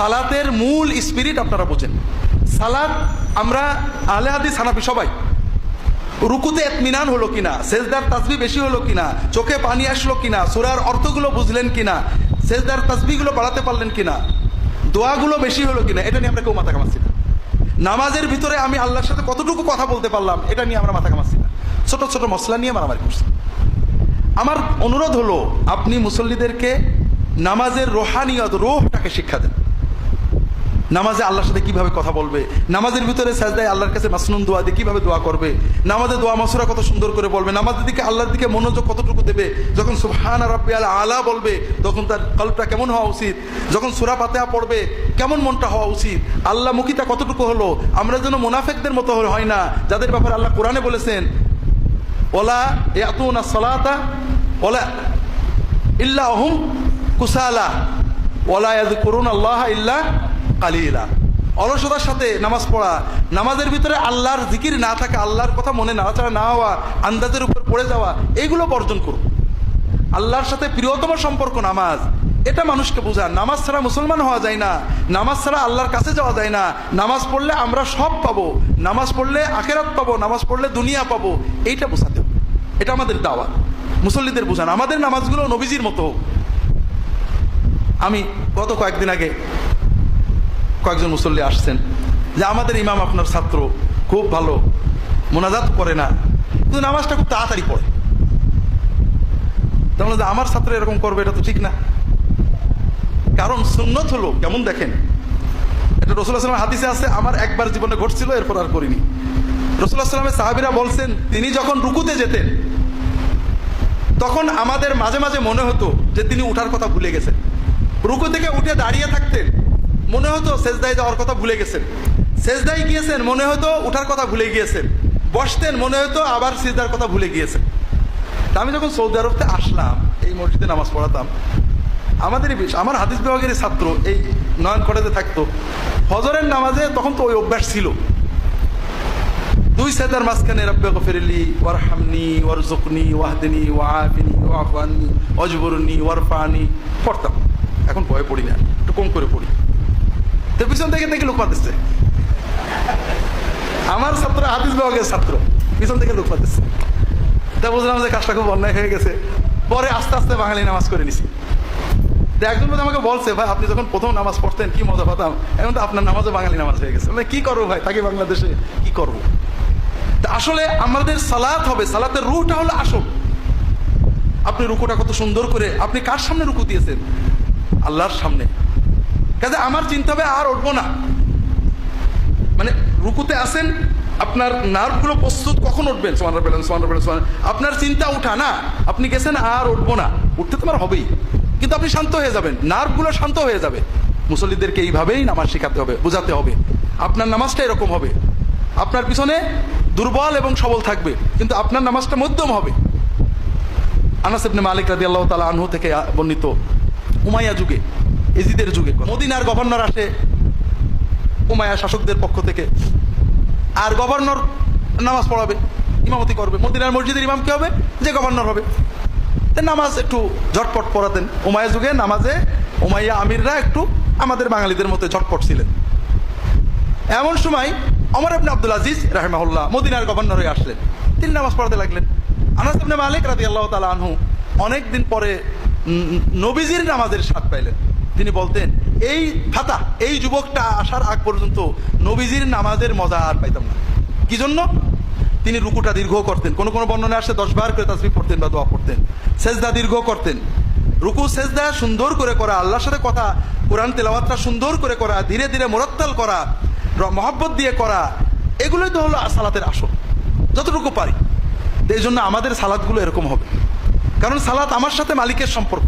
সালাতের মূল স্পিরিট আপনারা বোঝেন। সালাত আমরা আহলে হাদিস হানাফি সবাই, রুকুতে ইতমিনান হলো কিনা, সেজদার তাসবিহ বেশি হলো কিনা, চোখে পানি আসলো কিনা, সূরার অর্থগুলো বুঝলেন কিনা, সেজদার তাসবিহগুলো বাড়াতে পারলেন কিনা, দোয়াগুলো বেশি হলো কিনা, এটা নিয়ে আমরা কেউ মাথা ঘামাচ্ছি না। নামাজের ভিতরে আমি আল্লাহর সাথে কতটুকু কথা বলতে পারলাম, এটা নিয়ে আমরা মাথা ঘামাচ্ছি না। ছোট ছোট মশলা নিয়ে মারামারি করছি। আমার অনুরোধ হলো, আপনি মুসল্লিদেরকে নামাজের রোহানিয়ত, রূহটাকে শিক্ষা দেন। নামাজে আল্লাহর সাথে কিভাবে কথা বলবে, নামাজের ভিতরে সাজদায় আল্লাহর কাছে মাসনুন দোয়া দিয়ে কিভাবে দোয়া করবে, নামাজে দোয়া মাসুরা কত সুন্দর করে বলবে, নামাজের দিকে আল্লাহর দিকে মনোযোগ কতটুকু দেবে, যখন সুবহান রাব্বিয়াল আলা বলবে তখন তার কলবটা কেমন হওয়া উচিত, যখন সূরা ফাতিহা পড়বে কেমন মনটা হওয়া উচিত, আল্লাহ মুখিতা কতটুকু হলো। আমরা যেন মুনাফিকদের মতো হয় না, যাদের ব্যাপারে আল্লাহ কোরআনে বলেছেন ওয়ালা ইয়াতুনা সালাতা ওয়ালা ইল্লা হুম কুসালা ওয়ালা ইয়াযকুরুনা আল্লাহ ইল্লা কালিলা। অলসতার সাথে নামাজ পড়া, নামাজের ভিতরে আল্লাহর জিকির না থাকা, আল্লাহর কথা মনে নাড়াচাড়া না হওয়া, আন্দাজের উপর পড়ে যাওয়া, এইগুলো বর্জন করুন। আল্লাহর সাথে প্রিয়তম সম্পর্ক নামাজ, এটা মানুষকে বোঝান। নামাজ ছাড়া মুসলমান হওয়া যায় না, নামাজ ছাড়া আল্লাহর কাছে যাওয়া যায় না। নামাজ পড়লে আমরা সব পাবো, নামাজ পড়লে আখেরাত পাবো, নামাজ পড়লে দুনিয়া পাবো, এইটা বোঝাতে হবে। এটা আমাদের দাওয়াত, মুসল্লিদের বোঝান। আমাদের নামাজগুলো নবীজির মতো হোক। আমি গত কয়েকদিন আগে কয়েকজন মুসল্লি আসছেন যে আমাদের ইমাম আপনার ছাত্র, খুব ভালো, মোনাজাত করে না, কিন্তু নামাজটা খুব তাড়াতাড়ি পড়ে। তাহলে যে আমার ছাত্র এরকম করবে, এটা তো ঠিক না। কারণ সুন্নত হলো কেমন দেখেন, এটা রাসূলুল্লাহ সাল্লাল্লাহু আলাইহি ওয়াসাল্লাম হাদিসে আছে, আমার একবার জীবনে ঘটছিল, এরপর আর করিনি। রাসূলুল্লাহ সাল্লাল্লাহু আলাইহি ওয়াসাল্লামের সাহাবীরা বলছেন, তিনি যখন রুকুতে যেতেন তখন আমাদের মাঝে মাঝে মনে হতো যে তিনি উঠার কথা ভুলে গেছেন। রুকু থেকে উঠে দাঁড়িয়ে থাকতেন, মনে হতো সেজদায় যাওয়ার কথা ভুলে গেছেন। সেজদায় গিয়েছেন, মনে হতো উঠার কথা ভুলে গিয়েছেন। বসতেন, মনে হতো আবার সিজদার কথা ভুলে গিয়েছেন। তা আমি যখন সৌদি আরবতে আসলাম, এই মসজিদে নামাজ পড়াতাম, আমার হাদিস বিভাগের ছাত্র এই নয়ন কলেজে থাকতো, ফজরের নামাজে তখন তো ওই অভ্যাস ছিল, দুই সেজদার মাঝখানে রব্বে গফিরলি ওয়ারহামনি ওয়ারযুকনি ওয়াহদিনি ওয়াআফিনি ওয়াফু আন্নি ওয়াজবুরনি ওয়ারফানি পড়তাম। এখন ভয় পড়ি না, একটু কম করে পড়ি। তো পিছন থেকে দেখে লোক পাতেছে, আমার ছাত্র হাদিস বিভাগের ছাত্র, পিছন থেকে লোক পাতেছে। তা বুঝলাম যে কাজটা খুব অন্যায় হয়ে গেছে। পরে আস্তে আস্তে বাঙালি নামাজ করে নিছি। একজন বোধ আমাকে বলছে, ভাই আপনি যখন প্রথম নামাজ পড়তেন কি মজা পাতাম, এখন তো আপনার নামাজও বাঙালি নামাজ হয়ে গেছে। কি করবো ভাই, থাকি বাংলাদেশে, কি করবো। তা আসলে আমাদের সালাত হবে, সালাতের রুহটা হলো আসল। আপনি রুকুটা কত সুন্দর করে, আপনি কার সামনে রুকু দিয়েছেন? আল্লাহর সামনে। কাজে আমার চিন্তা হবে আর উঠবো না, মানে রুকুতে আসেন, আপনার নার্ভগুলো প্রস্তুত, কখন উঠবেন, আপনার চিন্তা উঠা না, আপনি গেছেন আর উঠবো না, উঠতে তোমার হবেই, কিন্তু আপনি শান্ত হয়ে যাবেন, নার্ভগুলো শান্ত হয়ে যাবে। মুসল্লিদেরকে এইভাবেই নামাজ শেখাতে হবে, বোঝাতে হবে। আপনার নামাজটা এরকম হবে, আপনার পিছনে দুর্বল এবং সবল থাকবে, কিন্তু আপনার নামাজটা মধ্যম হবে। আনাস ইবনে মালিক রাদিয়াল্লাহু তাআলা আনহু থেকে বর্ণিত, উমাইয়া যুগে, এজিদের যুগে মদিনার গভর্নর আসে উমাইয়া শাসকদের পক্ষ থেকে, আর গভর্নর নামাজ পড়াবে, ইমামতি করবে। মদিনার মসজিদের ইমাম কি হবে? যে গভর্নর হবে। নামাজ একটু ঝটপট পড়াতেন। উমাইয়া যুগে নামাজে উমাইয়া আমিররা একটু আমাদের বাঙালিদের মতো ঝটপট ছিলেন। এমন সময় ওমর ইবনে আব্দুল আজিজ রাহিমাহুল্লাহ মদিনার গভর্নর হয়ে আসলেন, তিনি নামাজ পড়াতে লাগলেন। আনাস ইবনে মালিক রাদিয়াল্লাহু তাআলা আনহু অনেক দিন পরে নবীজির নামাজের স্বাদ পাইলেন। তিনি বলতেন, এই যুবকটা আসার আগ পর্যন্ত নবীজির নামাজের মজা আর পাইতাম না। কি জন্য? তিনি রুকুটা দীর্ঘ করতেন, কোন কোন বর্ণনায় আসে 10 বার করে তাসবিহ পড়তেন বা দোয়া পড়তেন। সেজদা দীর্ঘ করতেন, রুকু সেজদা সুন্দর করে করা, আল্লাহর সাথে কথা, কোরআন তেলাওয়াতটা সুন্দর করে করা, ধীরে ধীরে মুরাত্তাল করা, মহব্বত দিয়ে করা, এগুলোই তো হলো সালাতের আসল, যতটুকু পারি। এই জন্য আমাদের সালাতগুলো এরকম হবে, কারণ সালাত আমার সাথে মালিকের সম্পর্ক।